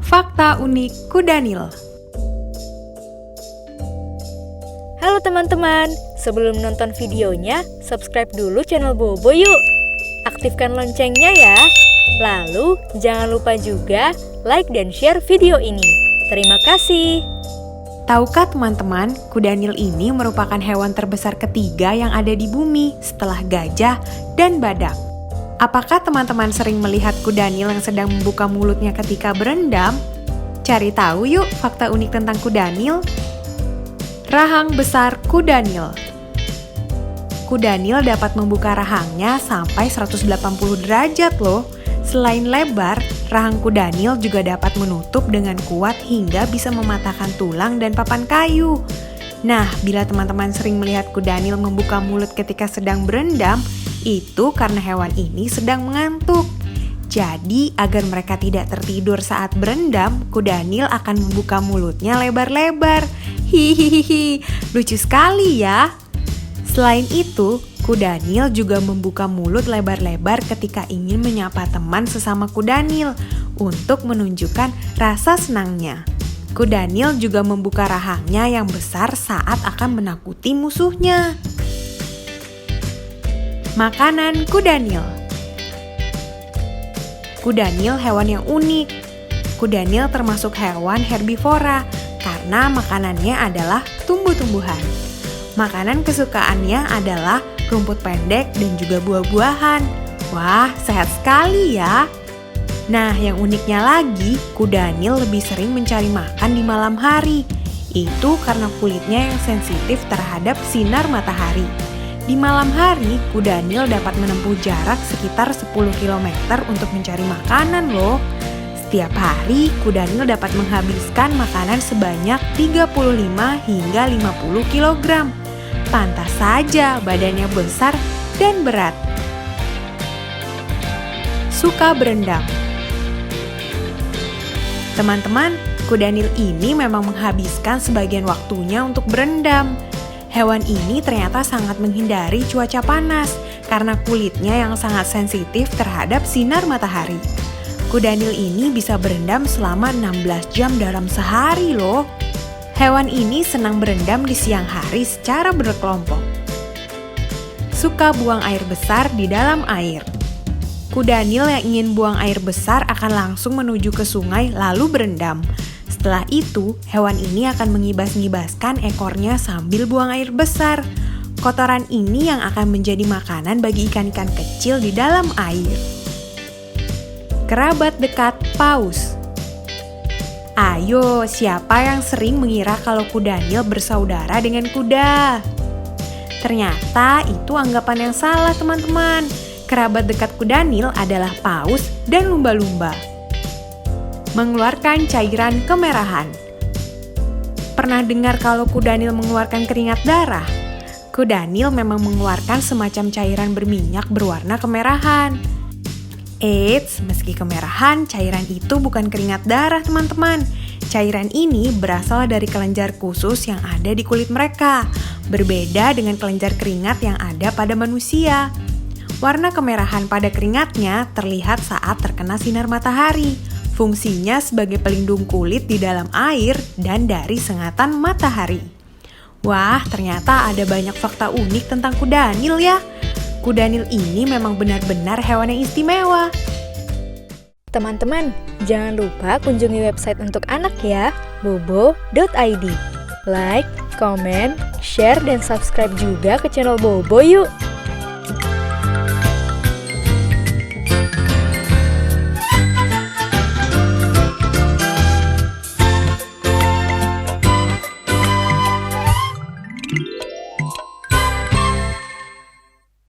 Fakta unik kuda Nil. Halo teman-teman, sebelum nonton videonya, subscribe dulu channel Bobo yuk. Aktifkan loncengnya ya. Lalu, jangan lupa juga like dan share video ini. Terima kasih. Tahukah teman-teman, kuda Nil ini merupakan hewan terbesar ketiga yang ada di bumi setelah gajah dan badak. Apakah teman-teman sering melihat kuda Nil yang sedang membuka mulutnya ketika berendam? Cari tahu yuk fakta unik tentang kuda Nil. Rahang besar kuda Nil. Kuda Nil dapat membuka rahangnya sampai 180 derajat loh. Selain lebar, rahang kuda Nil juga dapat menutup dengan kuat hingga bisa mematahkan tulang dan papan kayu. Nah, bila teman-teman sering melihat kuda Nil membuka mulut ketika sedang berendam, itu karena hewan ini sedang mengantuk. Jadi, agar mereka tidak tertidur saat berendam, kuda Nil akan membuka mulutnya lebar-lebar. Hihihi, lucu sekali ya. Selain itu, kuda Nil juga membuka mulut lebar-lebar ketika ingin menyapa teman sesama kuda Nil untuk menunjukkan rasa senangnya. Kuda Nil juga membuka rahangnya yang besar saat akan menakuti musuhnya. Makanan kuda Nil. Kuda Nil hewan yang unik. Kuda Nil termasuk hewan herbivora karena makanannya adalah tumbuh-tumbuhan. Makanan kesukaannya adalah rumput pendek dan juga buah-buahan. Wah, sehat sekali ya. Nah, yang uniknya lagi, kuda Nil lebih sering mencari makan di malam hari. Itu karena kulitnya yang sensitif terhadap sinar matahari. Di malam hari, kuda Nil dapat menempuh jarak sekitar 10 km untuk mencari makanan loh. Setiap hari, kuda Nil dapat menghabiskan makanan sebanyak 35 hingga 50 kg. Pantas saja badannya besar dan berat. Suka berendam. Teman-teman, kuda Nil ini memang menghabiskan sebagian waktunya untuk berendam. Hewan ini ternyata sangat menghindari cuaca panas karena kulitnya yang sangat sensitif terhadap sinar matahari. Kuda Nil ini bisa berendam selama 16 jam dalam sehari loh. Hewan ini senang berendam di siang hari secara berkelompok. Suka buang air besar di dalam air. Kuda Nil yang ingin buang air besar akan langsung menuju ke sungai lalu berendam. Setelah itu, hewan ini akan mengibas-ngibaskan ekornya sambil buang air besar. Kotoran ini yang akan menjadi makanan bagi ikan-ikan kecil di dalam air. Kerabat dekat paus. Ayo, siapa yang sering mengira kalau kuda Nil bersaudara dengan kuda? Ternyata itu anggapan yang salah, teman-teman. Kerabat dekat kuda Nil adalah paus dan lumba-lumba. Mengeluarkan cairan kemerahan. Pernah dengar kalau kuda Nil mengeluarkan keringat darah? Kuda Nil memang mengeluarkan semacam cairan berminyak berwarna kemerahan. Eits, meski kemerahan, cairan itu bukan keringat darah, teman-teman. Cairan ini berasal dari kelenjar khusus yang ada di kulit mereka, berbeda dengan kelenjar keringat yang ada pada manusia. Warna kemerahan pada keringatnya terlihat saat terkena sinar matahari. Fungsinya sebagai pelindung kulit di dalam air dan dari sengatan matahari. Wah, ternyata ada banyak fakta unik tentang kuda Nil ya. Kuda Nil ini memang benar-benar hewan yang istimewa. Teman-teman, jangan lupa kunjungi website untuk anak ya, bobo.id. Like, comment, share, dan subscribe juga ke channel Bobo yuk.